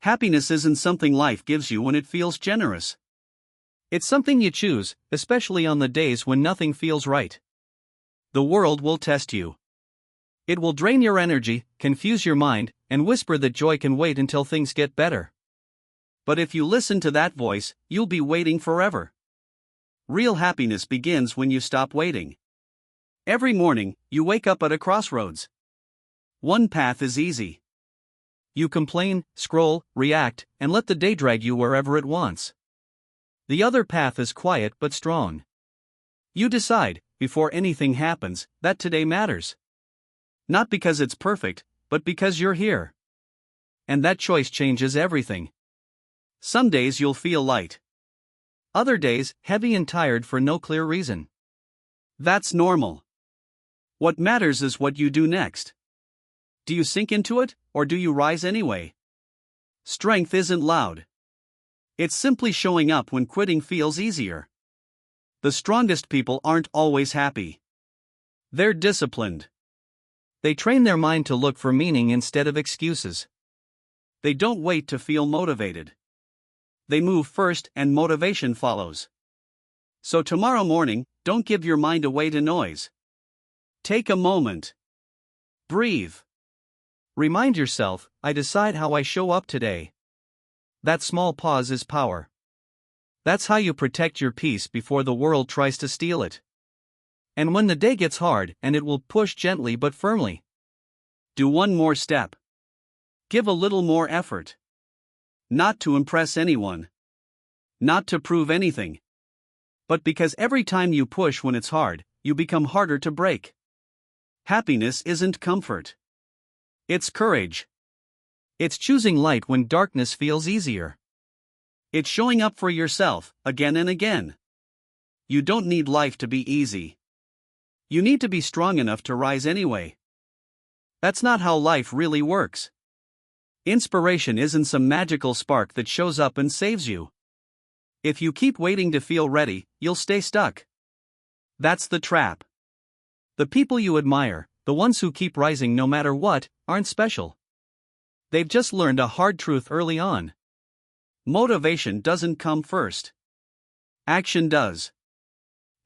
Happiness isn't something life gives you when it feels generous. It's something you choose, especially on the days when nothing feels right. The world will test you. It will drain your energy, confuse your mind, and whisper that joy can wait until things get better. But if you listen to that voice, you'll be waiting forever. Real happiness begins when you stop waiting. Every morning, you wake up at a crossroads. One path is easy. You complain, scroll, react, and let the day drag you wherever it wants. The other path is quiet but strong. You decide, before anything happens, that today matters. Not because it's perfect, but because you're here. And that choice changes everything. Some days you'll feel light. Other days, heavy and tired for no clear reason. That's normal. What matters is what you do next. Do you sink into it, or do you rise anyway? Strength isn't loud. It's simply showing up when quitting feels easier. The strongest people aren't always happy. They're disciplined. They train their mind to look for meaning instead of excuses. They don't wait to feel motivated. They move first and motivation follows. So tomorrow morning, don't give your mind away to noise. Take a moment. Breathe. Remind yourself, I decide how I show up today. That small pause is power. That's how you protect your peace before the world tries to steal it. And when the day gets hard, and it will push gently but firmly. Do one more step. Give a little more effort. Not to impress anyone. Not to prove anything. But because every time you push when it's hard, you become harder to break. Happiness isn't comfort. It's courage. It's choosing light when darkness feels easier. It's showing up for yourself, again and again. You don't need life to be easy. You need to be strong enough to rise anyway. That's not how life really works. Inspiration isn't some magical spark that shows up and saves you. If you keep waiting to feel ready, you'll stay stuck. That's the trap. The people you admire, the ones who keep rising no matter what, aren't special. They've just learned a hard truth early on. Motivation doesn't come first. Action does.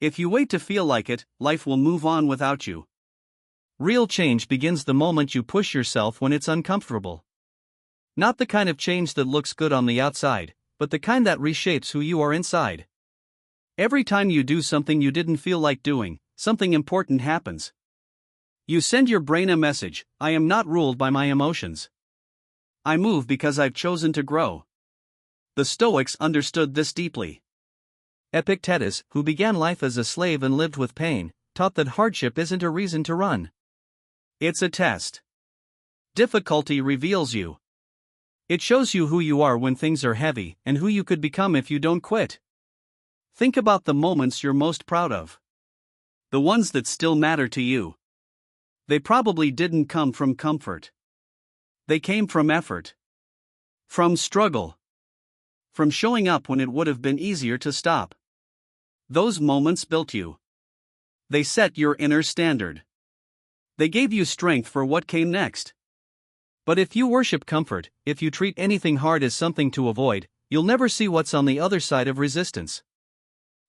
If you wait to feel like it, life will move on without you. Real change begins the moment you push yourself when it's uncomfortable. Not the kind of change that looks good on the outside, but the kind that reshapes who you are inside. Every time you do something you didn't feel like doing, something important happens. You send your brain a message, I am not ruled by my emotions. I move because I've chosen to grow. The Stoics understood this deeply. Epictetus, who began life as a slave and lived with pain, taught that hardship isn't a reason to run. It's a test. Difficulty reveals you. It shows you who you are when things are heavy and who you could become if you don't quit. Think about the moments you're most proud of. The ones that still matter to you. They probably didn't come from comfort. They came from effort. From struggle. From showing up when it would have been easier to stop. Those moments built you. They set your inner standard. They gave you strength for what came next. But if you worship comfort, if you treat anything hard as something to avoid, you'll never see what's on the other side of resistance.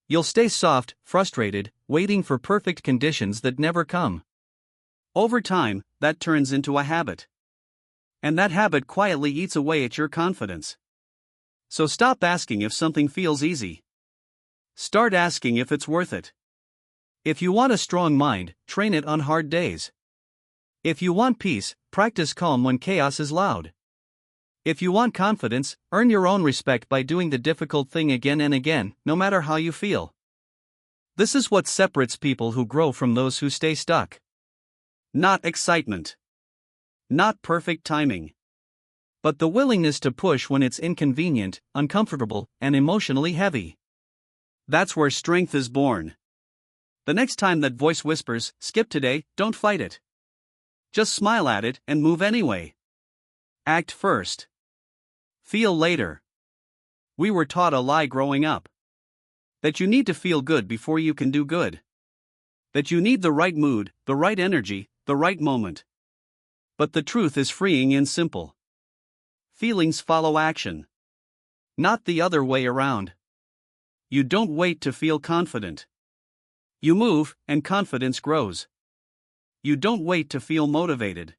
You'll stay soft, frustrated, waiting for perfect conditions that never come. Over time, that turns into a habit. And that habit quietly eats away at your confidence. So stop asking if something feels easy. Start asking if it's worth it. If you want a strong mind, train it on hard days. If you want peace, practice calm when chaos is loud. If you want confidence, earn your own respect by doing the difficult thing again and again, no matter how you feel. This is what separates people who grow from those who stay stuck. Not excitement. Not perfect timing. But the willingness to push when it's inconvenient, uncomfortable, and emotionally heavy. That's where strength is born. The next time that voice whispers, skip today, don't fight it. Just smile at it and move anyway. Act first. Feel later. We were taught a lie growing up. That you need to feel good before you can do good. That you need the right mood, the right energy, the right moment. But the truth is freeing and simple. Feelings follow action. Not the other way around. You don't wait to feel confident. You move, and confidence grows. You don't wait to feel motivated.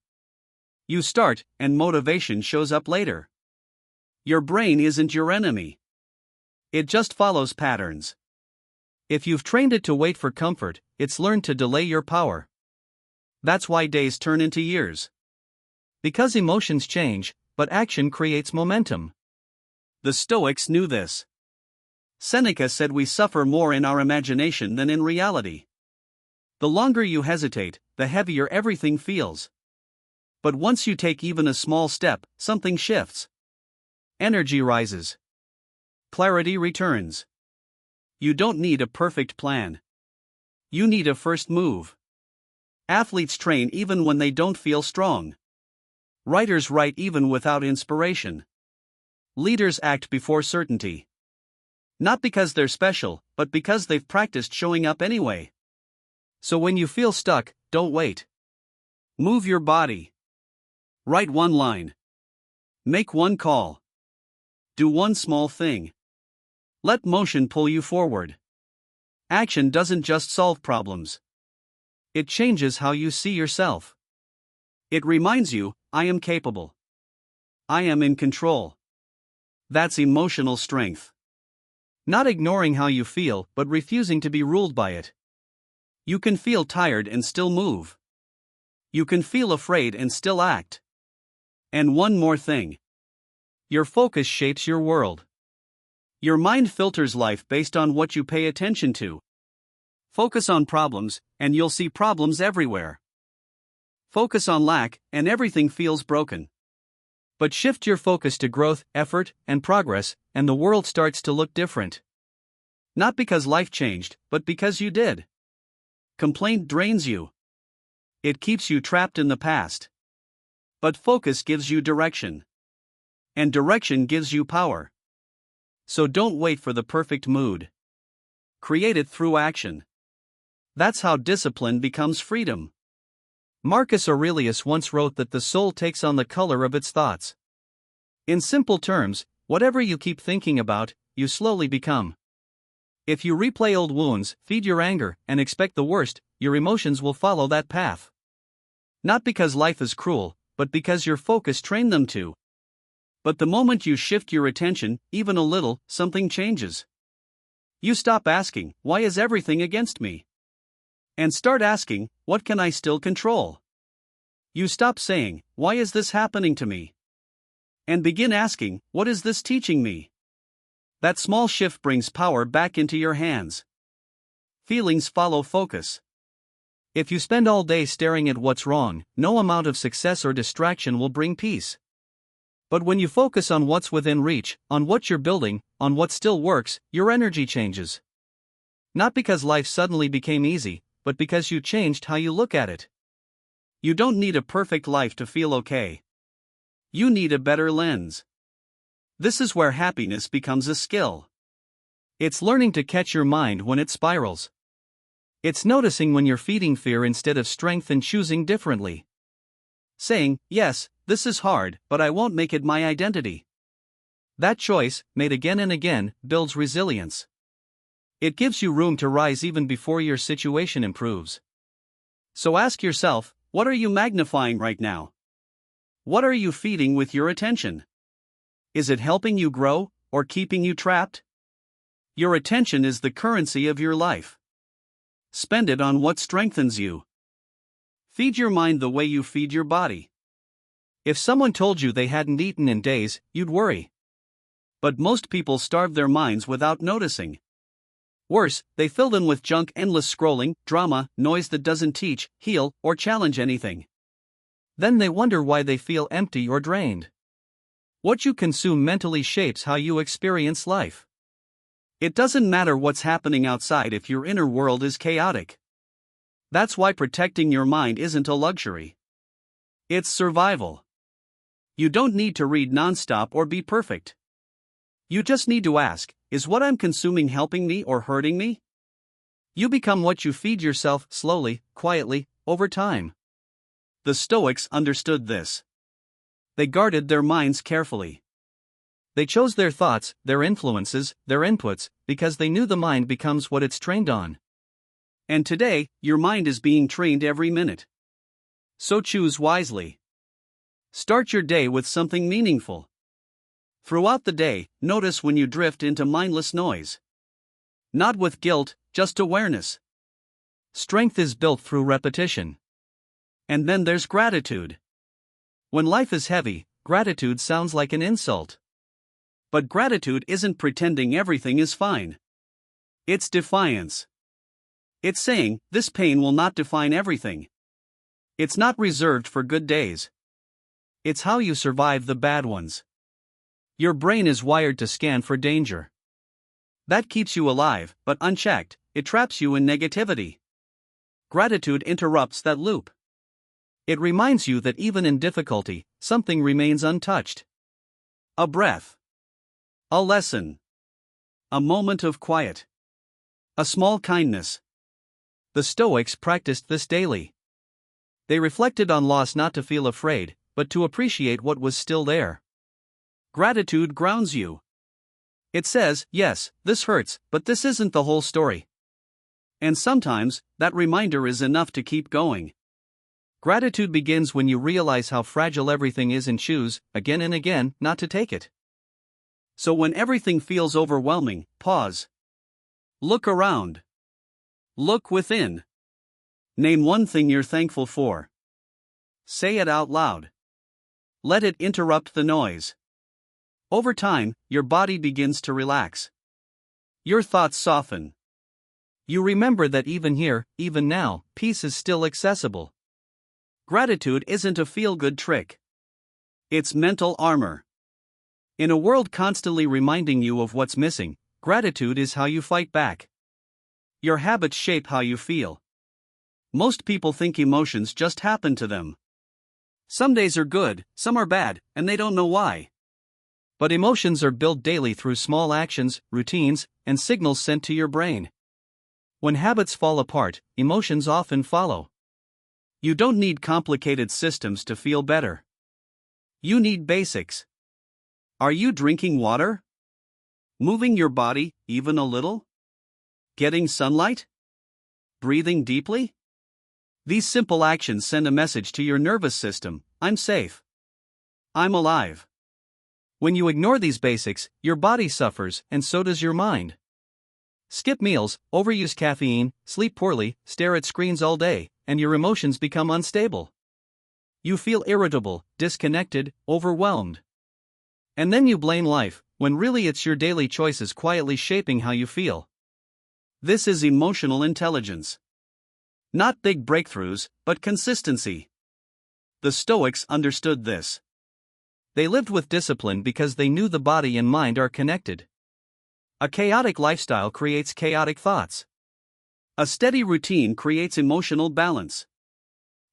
You start, and motivation shows up later. Your brain isn't your enemy. It just follows patterns. If you've trained it to wait for comfort, it's learned to delay your power. That's why days turn into years. Because emotions change, but action creates momentum. The Stoics knew this. Seneca said we suffer more in our imagination than in reality. The longer you hesitate, the heavier everything feels. But once you take even a small step, something shifts. Energy rises. Clarity returns. You don't need a perfect plan. You need a first move. Athletes train even when they don't feel strong. Writers write even without inspiration. Leaders act before certainty. Not because they're special, but because they've practiced showing up anyway. So when you feel stuck, don't wait. Move your body. Write one line. Make one call. Do one small thing. Let motion pull you forward. Action doesn't just solve problems. It changes how you see yourself. It reminds you, I am capable. I am in control. That's emotional strength. Not ignoring how you feel, but refusing to be ruled by it. You can feel tired and still move. You can feel afraid and still act. And one more thing. Your focus shapes your world. Your mind filters life based on what you pay attention to. Focus on problems, and you'll see problems everywhere. Focus on lack, and everything feels broken. But shift your focus to growth, effort, and progress, and the world starts to look different. Not because life changed, but because you did. Complaint drains you. It keeps you trapped in the past. But focus gives you direction. And direction gives you power. So don't wait for the perfect mood. Create it through action. That's how discipline becomes freedom. Marcus Aurelius once wrote that the soul takes on the color of its thoughts. In simple terms, whatever you keep thinking about, you slowly become. If you replay old wounds, feed your anger, and expect the worst, your emotions will follow that path. Not because life is cruel, but because your focus trained them to. But the moment you shift your attention, even a little, something changes. You stop asking, why is everything against me? And start asking, what can I still control? You stop saying, why is this happening to me? And begin asking, what is this teaching me? That small shift brings power back into your hands. Feelings follow focus. If you spend all day staring at what's wrong, no amount of success or distraction will bring peace. But when you focus on what's within reach, on what you're building, on what still works, your energy changes. Not because life suddenly became easy, but because you changed how you look at it. You don't need a perfect life to feel okay. You need a better lens. This is where happiness becomes a skill. It's learning to catch your mind when it spirals. It's noticing when you're feeding fear instead of strength and choosing differently. Saying, yes, this is hard, but I won't make it my identity. That choice, made again and again, builds resilience. It gives you room to rise even before your situation improves. So ask yourself, what are you magnifying right now? What are you feeding with your attention? Is it helping you grow, or keeping you trapped? Your attention is the currency of your life. Spend it on what strengthens you. Feed your mind the way you feed your body. If someone told you they hadn't eaten in days, you'd worry. But most people starve their minds without noticing. Worse, they fill them with junk, endless scrolling, drama, noise that doesn't teach, heal, or challenge anything. Then they wonder why they feel empty or drained. What you consume mentally shapes how you experience life. It doesn't matter what's happening outside if your inner world is chaotic. That's why protecting your mind isn't a luxury. It's survival. You don't need to read nonstop or be perfect. You just need to ask, is what I'm consuming helping me or hurting me? You become what you feed yourself, slowly, quietly, over time. The Stoics understood this. They guarded their minds carefully. They chose their thoughts, their influences, their inputs, because they knew the mind becomes what it's trained on. And today, your mind is being trained every minute. So choose wisely. Start your day with something meaningful. Throughout the day, notice when you drift into mindless noise. Not with guilt, just awareness. Strength is built through repetition. And then there's gratitude. When life is heavy, gratitude sounds like an insult. But gratitude isn't pretending everything is fine. It's defiance. It's saying, this pain will not define everything. It's not reserved for good days. It's how you survive the bad ones. Your brain is wired to scan for danger. That keeps you alive, but unchecked, it traps you in negativity. Gratitude interrupts that loop. It reminds you that even in difficulty, something remains untouched. A breath. A lesson. A moment of quiet. A small kindness. The Stoics practiced this daily. They reflected on loss not to feel afraid, but to appreciate what was still there. Gratitude grounds you. It says, yes, this hurts, but this isn't the whole story. And sometimes, that reminder is enough to keep going. Gratitude begins when you realize how fragile everything is and choose, again and again, not to take it. So when everything feels overwhelming, pause. Look around. Look within. Name one thing you're thankful for. Say it out loud. Let it interrupt the noise. Over time, your body begins to relax. Your thoughts soften. You remember that even here, even now, peace is still accessible. Gratitude isn't a feel-good trick. It's mental armor. In a world constantly reminding you of what's missing, gratitude is how you fight back. Your habits shape how you feel. Most people think emotions just happen to them. Some days are good, some are bad, and they don't know why. But emotions are built daily through small actions, routines, and signals sent to your brain. When habits fall apart, emotions often follow. You don't need complicated systems to feel better. You need basics. Are you drinking water? Moving your body, even a little? Getting sunlight? Breathing deeply? These simple actions send a message to your nervous system: I'm safe. I'm alive. When you ignore these basics, your body suffers, and so does your mind. Skip meals, overuse caffeine, sleep poorly, stare at screens all day, and your emotions become unstable. You feel irritable, disconnected, overwhelmed. And then you blame life, when really it's your daily choices quietly shaping how you feel. This is emotional intelligence. Not big breakthroughs, but consistency. The Stoics understood this. They lived with discipline because they knew the body and mind are connected. A chaotic lifestyle creates chaotic thoughts. A steady routine creates emotional balance.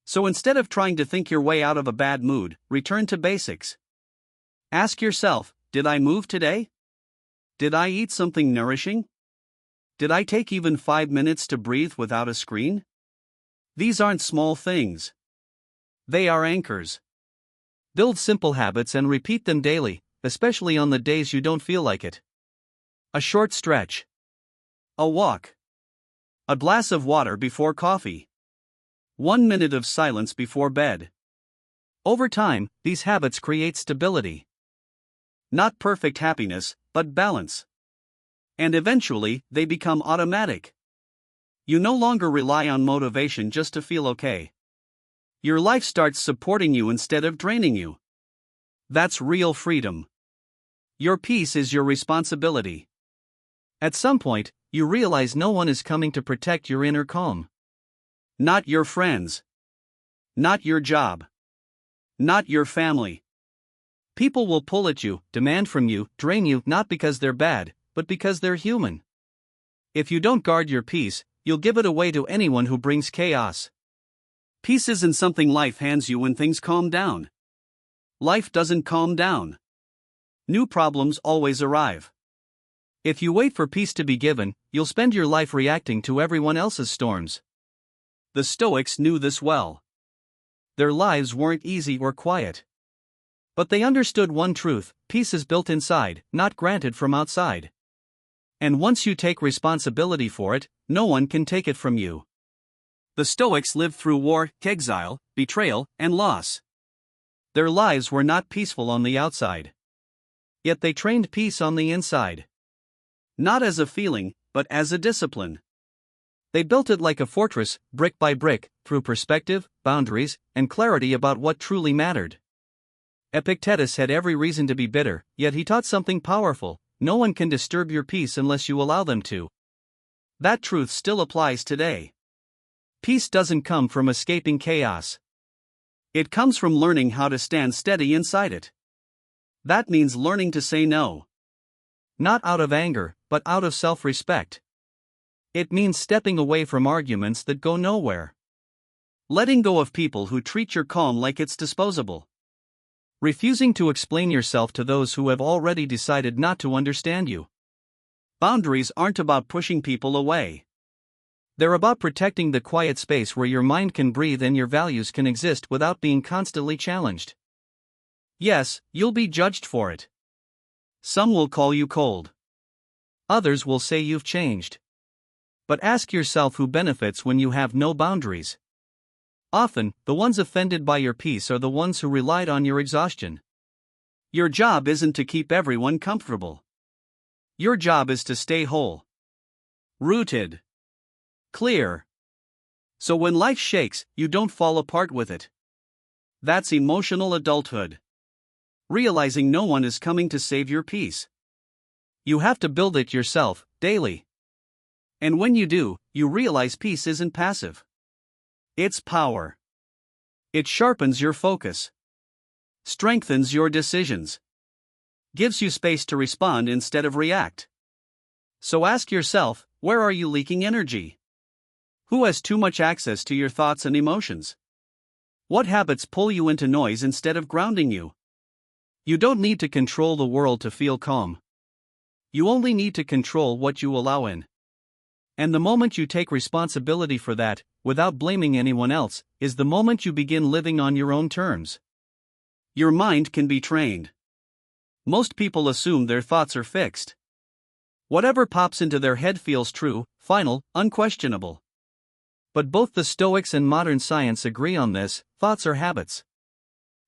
So instead of trying to think your way out of a bad mood, return to basics. Ask yourself, did I move today? Did I eat something nourishing? Did I take even 5 minutes to breathe without a screen? These aren't small things. They are anchors. Build simple habits and repeat them daily, especially on the days you don't feel like it. A short stretch. A walk. A glass of water before coffee. 1 minute of silence before bed. Over time, these habits create stability. Not perfect happiness, but balance. And eventually, they become automatic. You no longer rely on motivation just to feel okay. Your life starts supporting you instead of draining you. That's real freedom. Your peace is your responsibility. At some point, you realize no one is coming to protect your inner calm. Not your friends. Not your job. Not your family. People will pull at you, demand from you, drain you, not because they're bad, but because they're human. If you don't guard your peace, you'll give it away to anyone who brings chaos. Peace isn't something life hands you when things calm down. Life doesn't calm down. New problems always arrive. If you wait for peace to be given, you'll spend your life reacting to everyone else's storms. The Stoics knew this well. Their lives weren't easy or quiet. But they understood one truth: peace is built inside, not granted from outside. And once you take responsibility for it, no one can take it from you. The Stoics lived through war, exile, betrayal, and loss. Their lives were not peaceful on the outside. Yet they trained peace on the inside. Not as a feeling, but as a discipline. They built it like a fortress, brick by brick, through perspective, boundaries, and clarity about what truly mattered. Epictetus had every reason to be bitter, yet he taught something powerful: no one can disturb your peace unless you allow them to. That truth still applies today. Peace doesn't come from escaping chaos. It comes from learning how to stand steady inside it. That means learning to say no. Not out of anger, but out of self-respect. It means stepping away from arguments that go nowhere. Letting go of people who treat your calm like it's disposable. Refusing to explain yourself to those who have already decided not to understand you. Boundaries aren't about pushing people away. They're about protecting the quiet space where your mind can breathe and your values can exist without being constantly challenged. Yes, you'll be judged for it. Some will call you cold. Others will say you've changed. But ask yourself who benefits when you have no boundaries. Often, the ones offended by your peace are the ones who relied on your exhaustion. Your job isn't to keep everyone comfortable. Your job is to stay whole. Rooted. Clear. So when life shakes, you don't fall apart with it. That's emotional adulthood. Realizing no one is coming to save your peace. You have to build it yourself, daily. And when you do, you realize peace isn't passive. It's power. It sharpens your focus. Strengthens your decisions. Gives you space to respond instead of react. So ask yourself, where are you leaking energy? Who has too much access to your thoughts and emotions? What habits pull you into noise instead of grounding you? You don't need to control the world to feel calm. You only need to control what you allow in. And the moment you take responsibility for that, without blaming anyone else, is the moment you begin living on your own terms. Your mind can be trained. Most people assume their thoughts are fixed. Whatever pops into their head feels true, final, unquestionable. But both the Stoics and modern science agree on this: thoughts are habits.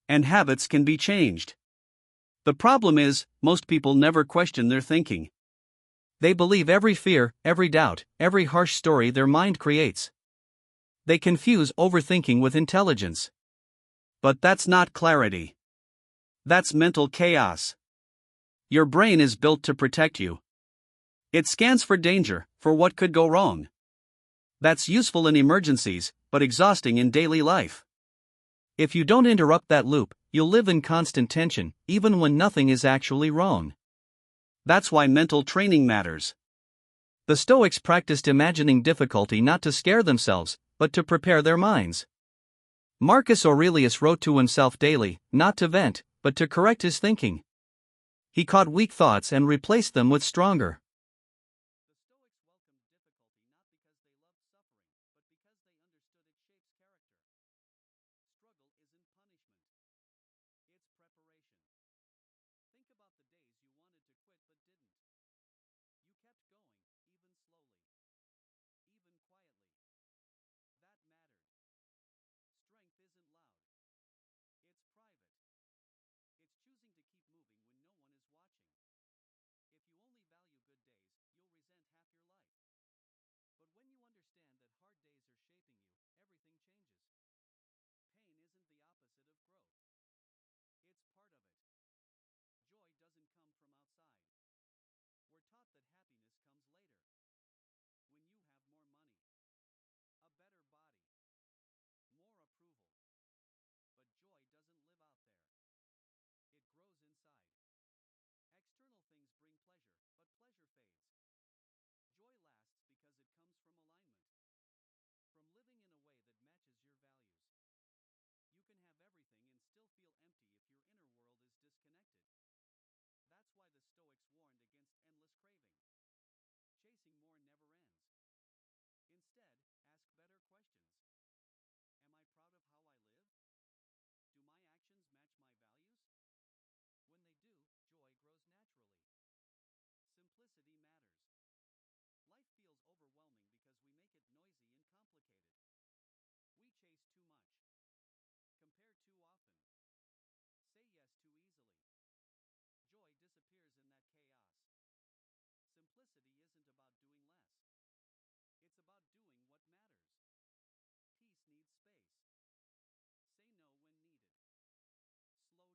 And habits can be changed. The problem is, most people never question their thinking. They believe every fear, every doubt, every harsh story their mind creates. They confuse overthinking with intelligence. But that's not clarity. That's mental chaos. Your brain is built to protect you. It scans for danger, for what could go wrong. That's useful in emergencies, but exhausting in daily life. If you don't interrupt that loop, you'll live in constant tension, even when nothing is actually wrong. That's why mental training matters. The Stoics practiced imagining difficulty not to scare themselves, but to prepare their minds. Marcus Aurelius wrote to himself daily, not to vent, but to correct his thinking. He caught weak thoughts and replaced them with stronger. make it noisy and complicated. We chase too much, compare too often, say yes too easily. Joy disappears in that chaos. Simplicity isn't about doing less, it's about doing what matters. Peace needs space. Say no when needed. Slow down. Be present. Enjoy small moments. Real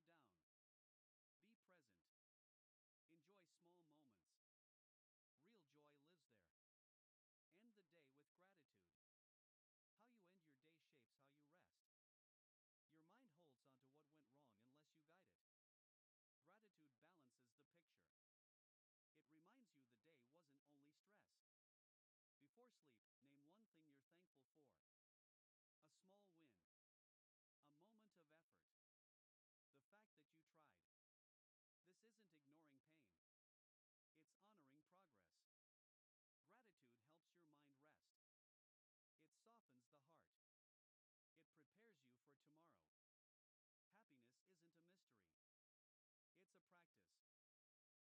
joy lives there. End the day with gratitude. How you end your day shapes how you rest. Your mind holds onto what went wrong unless you guide it. Gratitude balances the picture. It reminds you the day wasn't only stress. Before sleep, name one thing you're thankful for. A small win. A moment of effort. The fact that you tried. This isn't ignoring pain. It's honoring progress. Gratitude helps your mind rest. It softens the heart. It prepares you for tomorrow. Happiness isn't a mystery. It's a practice.